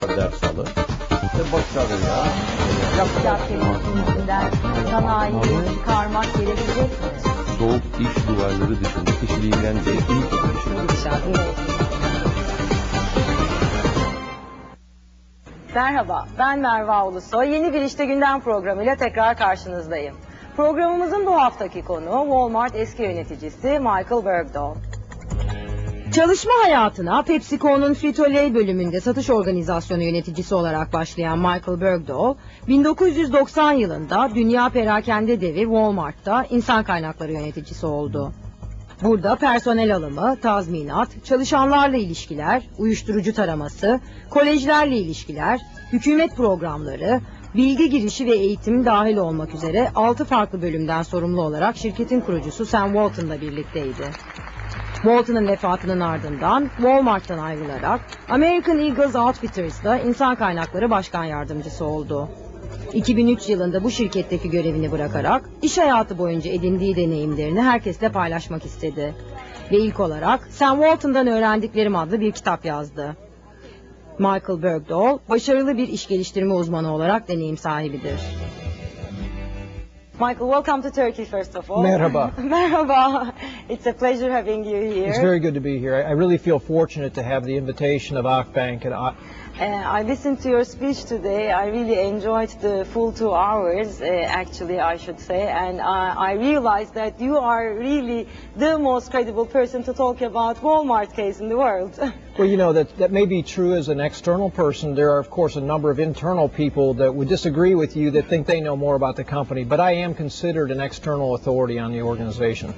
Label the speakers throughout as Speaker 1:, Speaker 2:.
Speaker 1: Bergdahl ve başarıya
Speaker 2: Yapacak temizliğinden sanayiyi çıkarmak gerekecek mi?
Speaker 1: soğuk iş duvarları dışında kişiliğinden de ilk ulaşım.
Speaker 2: Merhaba, ben Merve Ulusoy. Yeni bir İşte Gündem programıyla tekrar karşınızdayım. Programımızın bu haftaki konuğu Walmart eski yöneticisi Michael Bergdahl. Çalışma hayatına PepsiCo'nun Frito-Lay bölümünde satış organizasyonu yöneticisi olarak başlayan Michael Bergdahl, 1990 yılında dünya perakende devi Walmart'ta insan kaynakları yöneticisi oldu. Burada personel alımı, tazminat, çalışanlarla ilişkiler, uyuşturucu taraması, kolejlerle ilişkiler, hükümet programları, bilgi girişi ve eğitim dahil olmak üzere 6 farklı bölümden sorumlu olarak şirketin kurucusu Sam Walton'la birlikteydi. Walton'ın vefatının ardından Walmart'tan ayrılarak American Eagles Outfitters'da insan kaynakları başkan yardımcısı oldu. 2003 yılında bu şirketteki görevini bırakarak iş hayatı boyunca edindiği deneyimlerini herkesle paylaşmak istedi. Ve ilk olarak Sam Walton'dan öğrendiklerim adlı bir kitap yazdı. Michael Bergdahl başarılı bir iş geliştirme uzmanı olarak deneyim sahibidir. Michael, welcome to Turkey first of all.
Speaker 3: Merhaba.
Speaker 2: Merhaba. It's a pleasure having you here.
Speaker 3: It's very good to be here. I really feel fortunate to have the invitation of Akbank and
Speaker 2: I listened to your speech today. I really enjoyed the full 2 hours, actually, I should say. And I realized that you are really the most credible person to talk about Walmart case in the world.
Speaker 3: Well, you know, that may be true as an external person. There are, of course, a number of internal people that would disagree with you that think they know more about the company. But I am considered an external authority on the organization.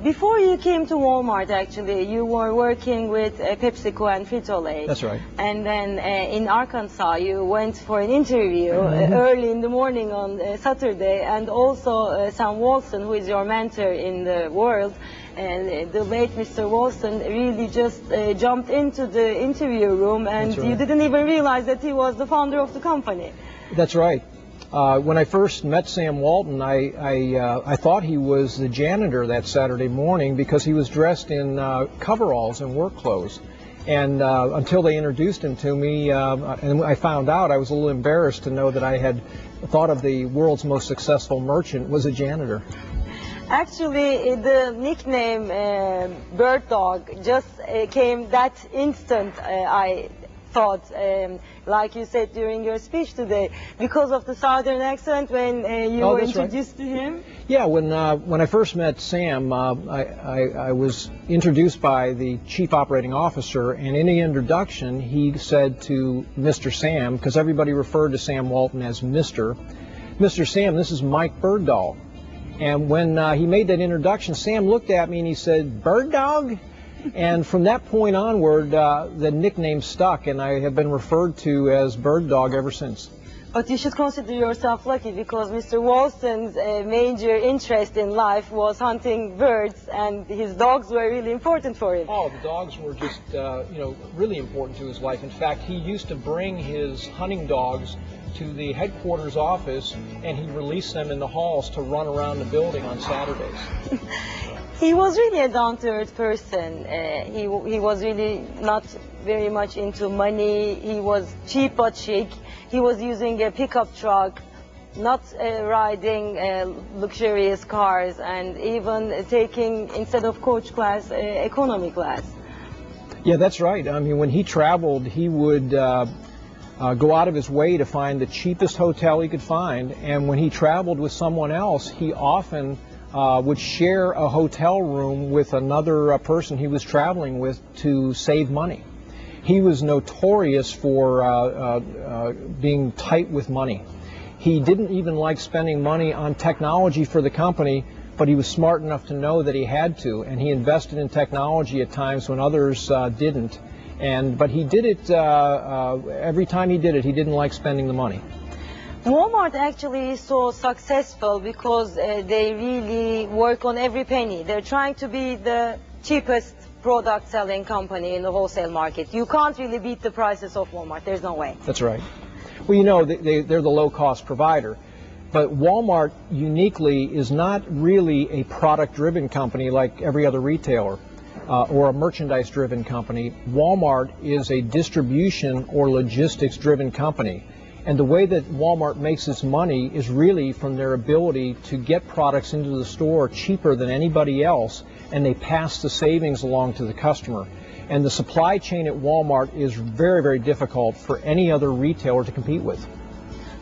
Speaker 2: Before you came to Walmart, actually, you were working with PepsiCo and Frito-Lay.
Speaker 3: That's right.
Speaker 2: And then in Arkansas, you went for an interview early in the morning on Saturday, and also Sam Walton, who is your mentor in the world, and the late Mr. Walton really just jumped into the interview room, and
Speaker 3: That's right.
Speaker 2: you didn't even realize that he was the founder of the company.
Speaker 3: That's right. When I first met Sam Walton, I thought he was the janitor that Saturday morning because he was dressed in coveralls and work clothes. And until they introduced him to me, and I found out, I was a little embarrassed to know that I had thought of the world's most successful merchant was a janitor.
Speaker 2: Actually, the nickname Bird Dog just came that instant, I thought, like you said during your speech today, because of the southern accent when you were introduced to him?
Speaker 3: Yeah, when I first met Sam, I was introduced by the chief operating officer, and in the introduction he said to Mr. Sam, because everybody referred to Sam Walton as Mr. Sam, this is Mike Bergdahl. And when he made that introduction, Sam looked at me and he said, "Bird Dog?" And from that point onward, the nickname stuck, and I have been referred to as Bird Dog ever since.
Speaker 2: But you should consider yourself lucky because Mr. Walton's major interest in life was hunting birds, and his dogs were really important for him.
Speaker 3: Oh, the dogs were just, really important to his life. In fact, he used to bring his hunting dogs to the headquarters office, and he released them in the halls to run around the building on Saturdays.
Speaker 2: He was really a down-to-earth person. He was really not very much into money. He was cheap but chic. He was using a pickup truck, not riding luxurious cars, and even taking, instead of coach class, economy class.
Speaker 3: Yeah, that's right. I mean, when he traveled, he would go out of his way to find the cheapest hotel he could find, and when he traveled with someone else, he often would share a hotel room with another person he was traveling with to save money. He was notorious for being tight with money. He didn't even like spending money on technology for the company, but he was smart enough to know that he had to, and he invested in technology at times when others didn't. But he did it every time he did it. He didn't like spending the money.
Speaker 2: Walmart actually is so successful because they really work on every penny. They're trying to be the cheapest product selling company in the wholesale market. You can't really beat the prices of Walmart. There's no way.
Speaker 3: That's right. Well, you know, they're the low-cost provider. But Walmart uniquely is not really a product-driven company like every other retailer. or a merchandise-driven company. Walmart is a distribution or logistics-driven company. And the way that Walmart makes its money is really from their ability to get products into the store cheaper than anybody else, and they pass the savings along to the customer. And the supply chain at Walmart is very, very difficult for any other retailer to compete with.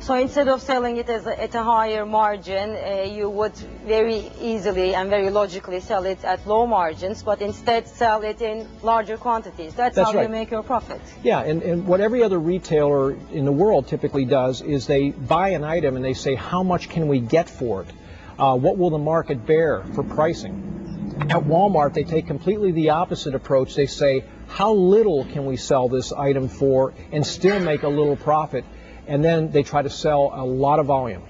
Speaker 2: So instead of selling it at a higher margin, you would very easily and very logically sell it at low margins, but instead sell it in larger quantities. That's how
Speaker 3: right.
Speaker 2: you make your profit.
Speaker 3: Yeah, and what every other retailer in the world typically does is they buy an item and they say, how much can we get for it? What will the market bear for pricing? At Walmart, they take completely the opposite approach. They say, how little can we sell this item for and still make a little profit? And then they try to sell a lot of volume.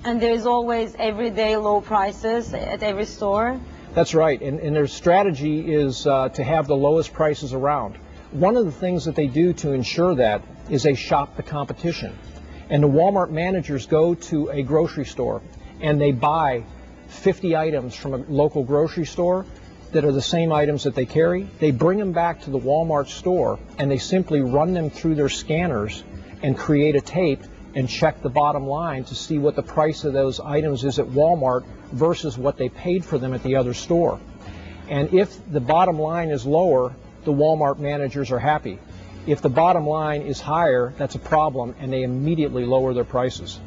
Speaker 2: And there's always everyday low prices at every store?
Speaker 3: That's right, and their strategy is to have the lowest prices around. One of the things that they do to ensure that is they shop the competition. And the Walmart managers go to a grocery store and they buy 50 items from a local grocery store that are the same items that they carry. They bring them back to the Walmart store and they simply run them through their scanners and create a tape and check the bottom line to see what the price of those items is at Walmart versus what they paid for them at the other store. And if the bottom line is lower, the Walmart managers are happy. If the bottom line is higher, that's a problem, and they immediately lower their prices.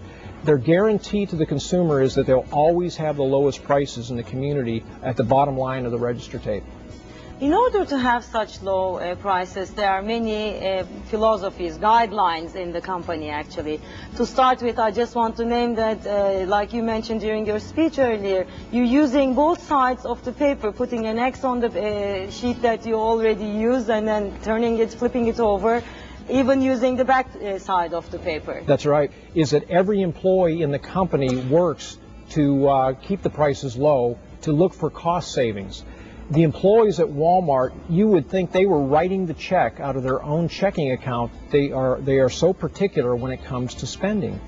Speaker 3: Their guarantee to the consumer is that they'll always have the lowest prices in the community at the bottom line of the register tape.
Speaker 2: In order to have such low prices, there are many philosophies, guidelines in the company actually. To start with, I just want to name that, like you mentioned during your speech earlier, you're using both sides of the paper, putting an X on the sheet that you already used and then turning it, flipping it over, even using the back side of the paper.
Speaker 3: That's right, is that every employee in the company works to keep the prices low, to look for cost savings. The employees at Walmart, you would think they were writing the check out of their own checking account. They are so particular when it comes to spending.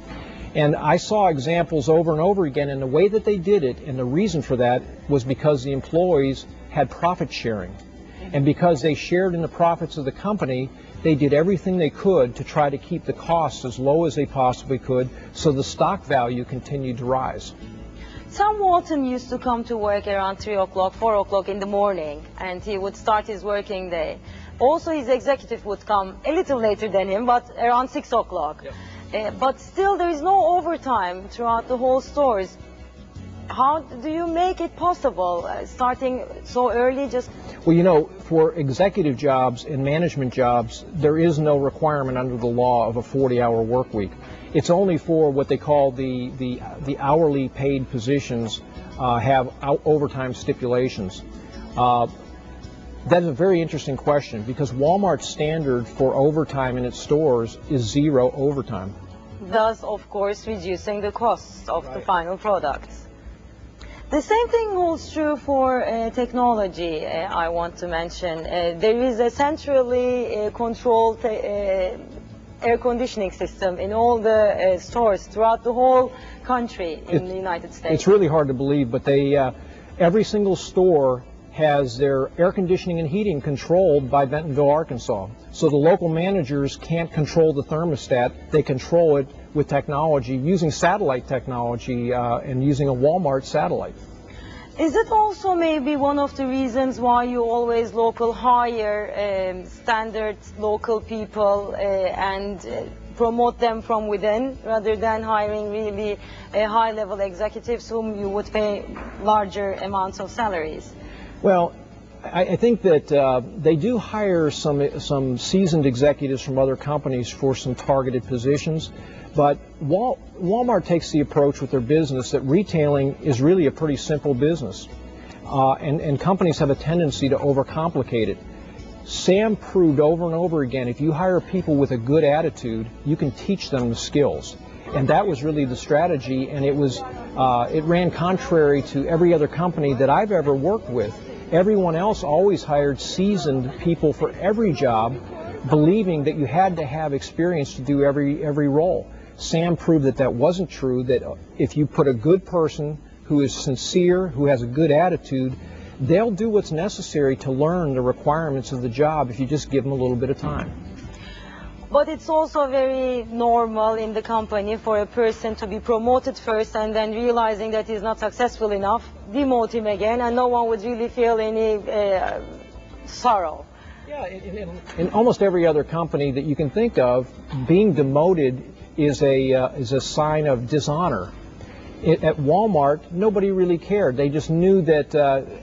Speaker 3: And I saw examples over and over again, and the way that they did it, and the reason for that was because the employees had profit sharing. And because they shared in the profits of the company, they did everything they could to try to keep the costs as low as they possibly could, so the stock value continued to rise.
Speaker 2: Sam Walton used to come to work around 3 o'clock, 4 o'clock in the morning, and he would start his working day. Also, his executive would come a little later than him, but around 6 o'clock. Yep. But still, there is no overtime throughout the whole stores. How do you make it possible, starting so early?
Speaker 3: Well, you know, for executive jobs and management jobs, there is no requirement under the law of a 40-hour work week. It's only for what they call the hourly paid positions have overtime stipulations. That's a very interesting question, because Walmart's standard for overtime in its stores is 0 overtime.
Speaker 2: Thus, of course, reducing the costs of the final products. The same thing holds true for technology, I want to mention. There is a centrally controlled air conditioning system in all the stores throughout the whole country in the United States.
Speaker 3: It's really hard to believe, but every single store has their air conditioning and heating controlled by Bentonville, Arkansas. So the local managers can't control the thermostat. They control it with technology, using satellite technology and using a Walmart satellite.
Speaker 2: Is it also maybe one of the reasons why you always hire standard local people and promote them from within, rather than hiring really high-level executives whom you would pay larger amounts of salaries?
Speaker 3: Well, I think that they do hire some seasoned executives from other companies for some targeted positions, but Walmart takes the approach with their business that retailing is really a pretty simple business, and companies have a tendency to overcomplicate it. Sam proved over and over again, if you hire people with a good attitude, you can teach them the skills. And that was really the strategy, and it ran contrary to every other company that I've ever worked with. Everyone else always hired seasoned people for every job, believing that you had to have experience to do every role. Sam proved that that wasn't true, that if you put a good person who is sincere, who has a good attitude, they'll do what's necessary to learn the requirements of the job if you just give them a little bit of time.
Speaker 2: But it's also very normal in the company for a person to be promoted first and then realizing that he's not successful enough, demote him again, and no one would really feel any sorrow.
Speaker 3: Yeah, in almost every other company that you can think of, being demoted is a sign of dishonor. At Walmart, nobody really cared. They just knew that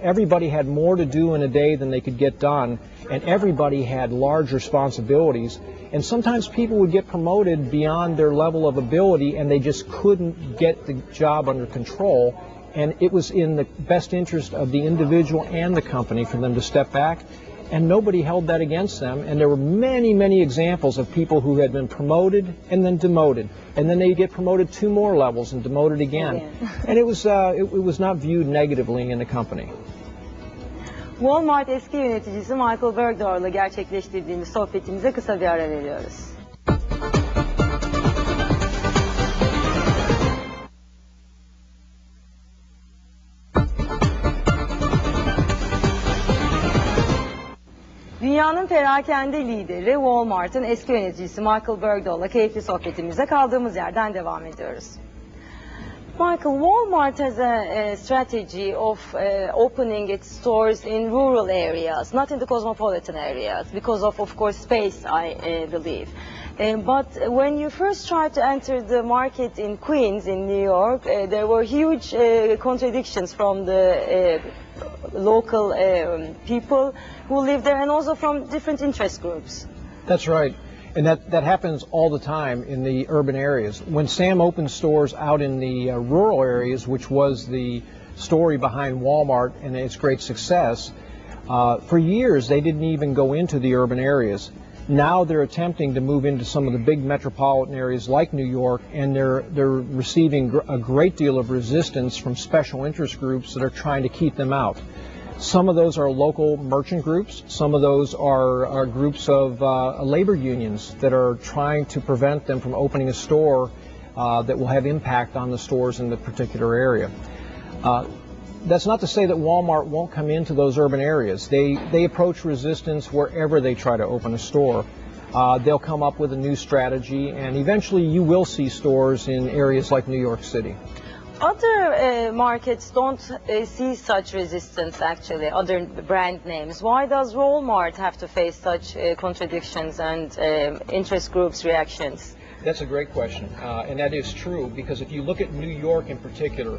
Speaker 3: everybody had more to do in a day than they could get done, and everybody had large responsibilities. And sometimes people would get promoted beyond their level of ability, and they just couldn't get the job under control. And it was in the best interest of the individual and the company for them to step back. And nobody held that against them. And there were many, many examples of people who had been promoted and then demoted. And then they get promoted 2 more levels and demoted again. And it was not viewed negatively in the company.
Speaker 2: Walmart eski yöneticisi Michael Bergdahl'la gerçekleştirdiğimiz sohbetimize kısa bir ara veriyoruz. Dünyanın perakende lideri Walmart'ın eski yöneticisi Michael Bergdahl'la keyifli sohbetimize kaldığımız yerden devam ediyoruz. Michael, Walmart has a strategy of opening its stores in rural areas, not in the cosmopolitan areas, because of course, space, I believe. But when you first tried to enter the market in Queens, in New York, there were huge contradictions from the local people who live there and also from different interest groups.
Speaker 3: That's right. And that happens all the time in the urban areas. When Sam opened stores out in the rural areas, which was the story behind Walmart and its great success, for years they didn't even go into the urban areas. Now they're attempting to move into some of the big metropolitan areas like New York, and they're receiving a great deal of resistance from special interest groups that are trying to keep them out. Some of those are local merchant groups. Some of those are groups of labor unions that are trying to prevent them from opening a store that will have impact on the stores in the particular area. That's not to say that Walmart won't come into those urban areas. They approach resistance wherever they try to open a store. They'll come up with a new strategy, and eventually you will see stores in areas like New York City.
Speaker 2: Other markets don't see such resistance, actually, other brand names. Why does Walmart have to face such contradictions and interest groups' reactions?
Speaker 3: That's a great question, and that is true, because if you look at New York in particular,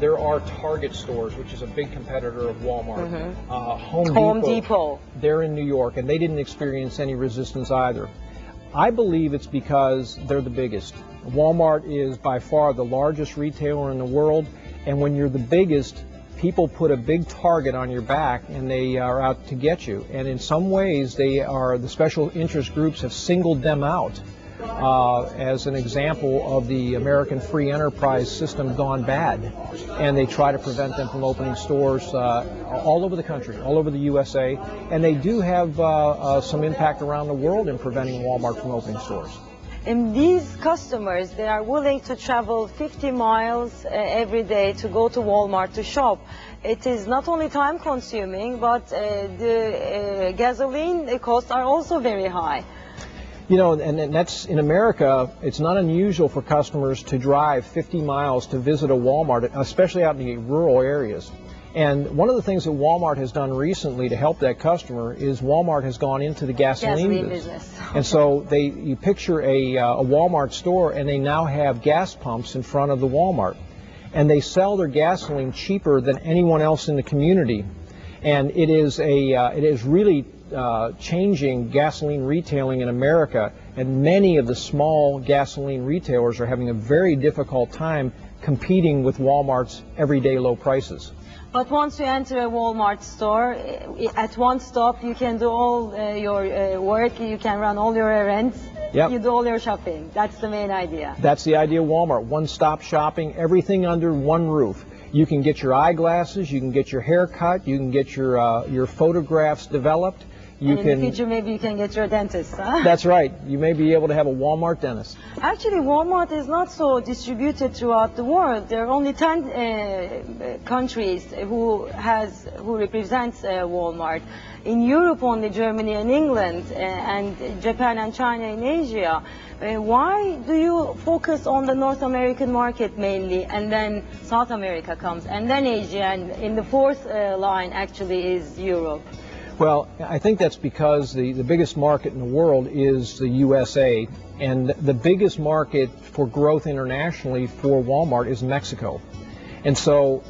Speaker 3: there are Target stores, which is a big competitor of Walmart. Home Depot, they're in New York, and they didn't experience any resistance either. I believe it's because they're the biggest. Walmart is by far the largest retailer in the world, and when you're the biggest, people put a big target on your back and they are out to get you. And in some ways, the special interest groups have singled them out as an example of the American free enterprise system gone bad. And they try to prevent them from opening stores all over the country, all over the USA. And they do have some impact around the world in preventing Walmart from opening stores.
Speaker 2: And these customers, they are willing to travel 50 miles every day to go to Walmart to shop. It is not only time consuming, but the gasoline costs are also very high.
Speaker 3: You know, and that's in America, it's not unusual for customers to drive 50 miles to visit a Walmart, especially out in the rural areas. And one of the things that Walmart has done recently to help that customer is Walmart has gone into the gasoline business. And so you picture a Walmart store, and they now have gas pumps in front of the Walmart. And they sell their gasoline cheaper than anyone else in the community. And it is really changing gasoline retailing in America, and many of the small gasoline retailers are having a very difficult time competing with Walmart's everyday low prices.
Speaker 2: But once you enter a Walmart store, at one stop you can do all your work, you can run all your errands, you do all your shopping. That's the main idea.
Speaker 3: That's the idea of Walmart, one-stop shopping, everything under one roof. You can get your eyeglasses, you can get your hair cut, you can get your photographs developed, You
Speaker 2: in the future, maybe you can get your dentist, huh?
Speaker 3: That's right. You may be able to have a Walmart dentist.
Speaker 2: Actually, Walmart is not so distributed throughout the world. There are only 10 countries who represents Walmart. In Europe, only Germany and England, and Japan and China in Asia. Why do you focus on the North American market mainly, and then South America comes, and then Asia, and in the fourth line actually is Europe?
Speaker 3: Well, I think that's because the biggest market in the world is the USA, and the biggest market for growth internationally for Walmart is Mexico. And so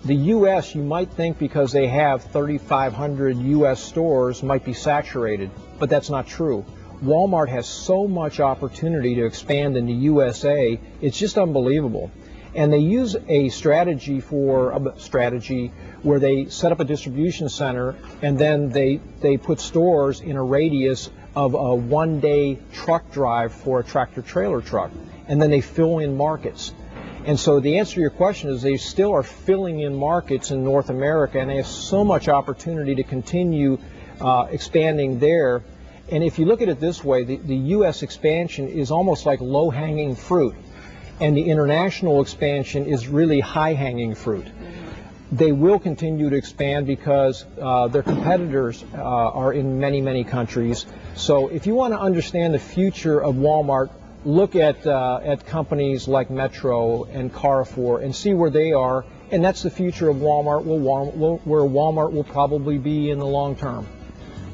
Speaker 3: the U.S., you might think because they have 3,500 U.S. stores, might be saturated, but that's not true. Walmart has so much opportunity to expand in the USA, it's just unbelievable. And they use a strategy where they set up a distribution center, and then they put stores in a radius of a one-day truck drive for a tractor-trailer truck, and then they fill in markets. And so the answer to your question is they still are filling in markets in North America, and they have so much opportunity to continue expanding there. And if you look at it this way, the U.S. expansion is almost like low-hanging fruit, and the international expansion is really high-hanging fruit. They will continue to expand because their competitors are in many, many countries. So if you want to understand the future of Walmart, look at companies like Metro and Carrefour and see where they are, and that's the future of Walmart, where Walmart will probably be in the long term.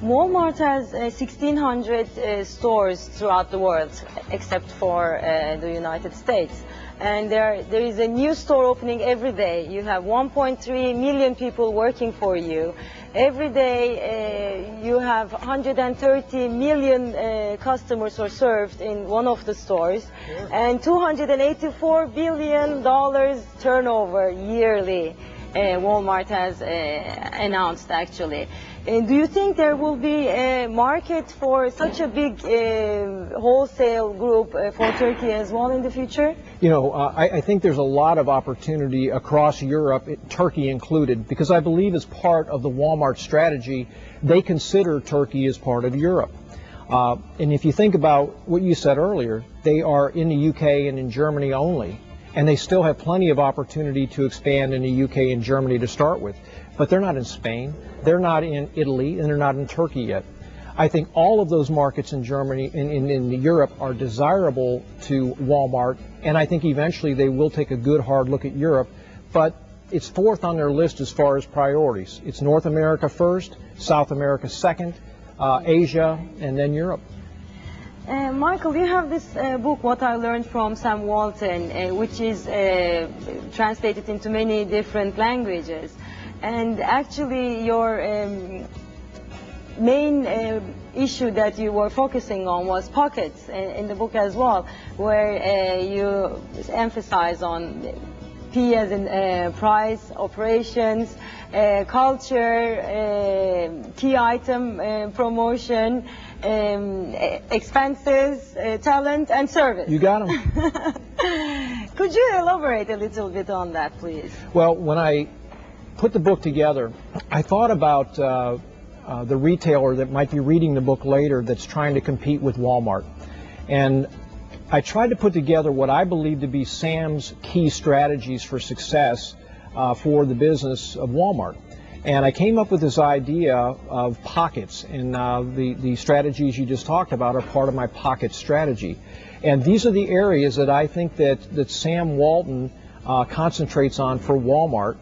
Speaker 2: Walmart has 1,600 stores throughout the world, except for the United States. And there is a new store opening every day. You have 1.3 million people working for you. Every day you have 130 million customers are served in one of the stores. Sure. And $284 billion turnover yearly. Walmart has announced actually. Do you think there will be a market for such a big wholesale group for Turkey as well in the future?
Speaker 3: You know, I think there's a lot of opportunity across Europe, Turkey included, because I believe as part of the Walmart strategy, they consider Turkey as part of Europe. And if you think about what you said earlier, they are in the UK and in Germany only. And they still have plenty of opportunity to expand in the UK and Germany to start with. But they're not in Spain, they're not in Italy, and they're not in Turkey yet. I think all of those markets in Germany and in Europe are desirable to Walmart, and I think eventually they will take a good hard look at Europe. But it's fourth on their list as far as priorities. It's North America first, South America second, Asia, and then Europe.
Speaker 2: Michael, you have this book, What I Learned from Sam Walton, which is translated into many different languages. And actually your main issue that you were focusing on was pockets in the book as well, where you emphasize on P as in price, operations, culture, key item promotion, expenses, talent, and service.
Speaker 3: You got them.
Speaker 2: Could you elaborate a little bit on that, please?
Speaker 3: Well, when I put the book together, I thought about the retailer that might be reading the book later that's trying to compete with Walmart. And I tried to put together what I believe to be Sam's key strategies for success for the business of Walmart. And I came up with this idea of pockets, and the strategies you just talked about are part of my pocket strategy. And these are the areas that I think that Sam Walton concentrates on for Walmart.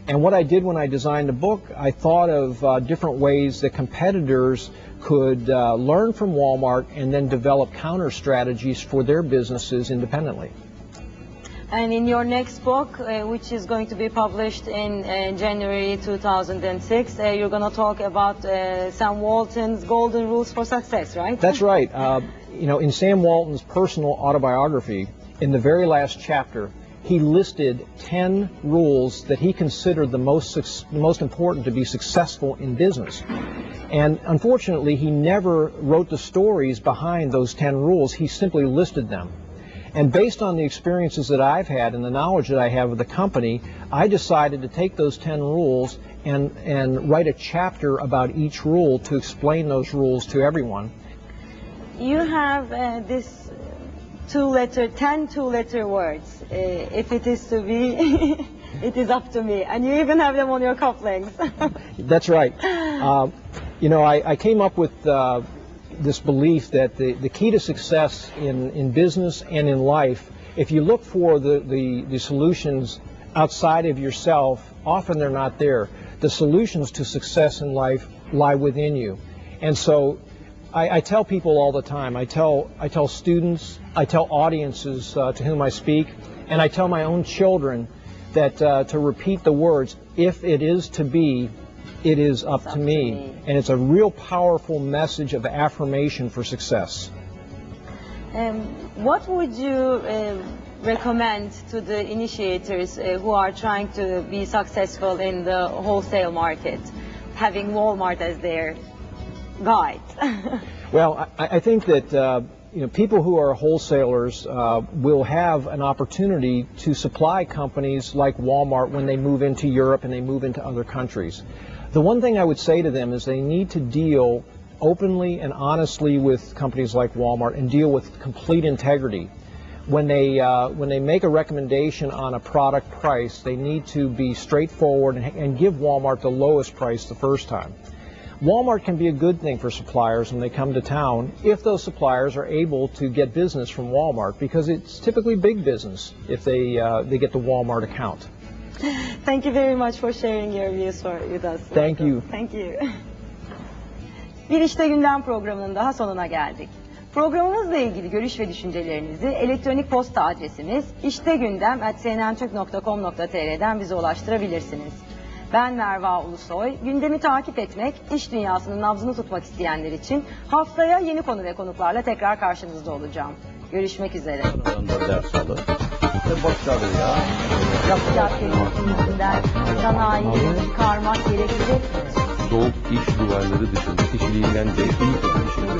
Speaker 3: And what I did when I designed the book, I thought of different ways that competitors could learn from Walmart and then develop counter strategies for their businesses independently.
Speaker 2: And in your next book, which is going to be published in January 2006, you're going to talk about Sam Walton's golden rules for success, right?
Speaker 3: That's right. You know, in Sam Walton's personal autobiography, in the very last chapter, he listed 10 rules that he considered the most important to be successful in business. And unfortunately, he never wrote the stories behind those 10 rules. He simply listed them. And based on the experiences that I've had and the knowledge that I have of the company, I decided to take those 10 rules and write a chapter about each rule to explain those rules to everyone.
Speaker 2: You have this 10 two-letter words. If it is to be, it is up to me. And you even have them on your cufflinks.
Speaker 3: That's right. You know, I came up with this belief that the key to success in business and in life, if you look for the solutions outside of yourself, often they're not there. The solutions to success in life lie within you. And so I tell people all the time, I tell students, I tell audiences to whom I speak, and I tell my own children that to repeat the words, if it is to be, it is up to me. And it's a real powerful message of affirmation for success.
Speaker 2: What would you recommend to the initiators who are trying to be successful in the wholesale market, having Walmart as their guide?
Speaker 3: Well, I think that you know, people who are wholesalers will have an opportunity to supply companies like Walmart when they move into Europe and they move into other countries. The one thing I would say to them is they need to deal openly and honestly with companies like Walmart and deal with complete integrity. When they make a recommendation on a product price, they need to be straightforward and give Walmart the lowest price the first time. Walmart can be a good thing for suppliers when they come to town if those suppliers are able to get business from Walmart, because it's typically big business if they get the Walmart account.
Speaker 2: Thank you very much for sharing your views with us.
Speaker 3: Thank you.
Speaker 2: Thank you. Bir İşte Gündem programının daha sonuna geldik. Programımızla ilgili görüş ve düşüncelerinizi elektronik posta adresimiz iştegündem@cnntürk.com.tr'den bize ulaştırabilirsiniz. Ben Merva Ulusoy. Gündemi takip etmek, iş dünyasının nabzını tutmak isteyenler için haftaya yeni konu ve konuklarla tekrar karşınızda olacağım. Görüşmek üzere.
Speaker 1: Ders alır. Boş kalır ya.
Speaker 2: Yapacak yüzünden sanayinin karmak gerekecek.
Speaker 1: Soğuk iş duvarları dışında kişiliğinden de iyi konuşuyor.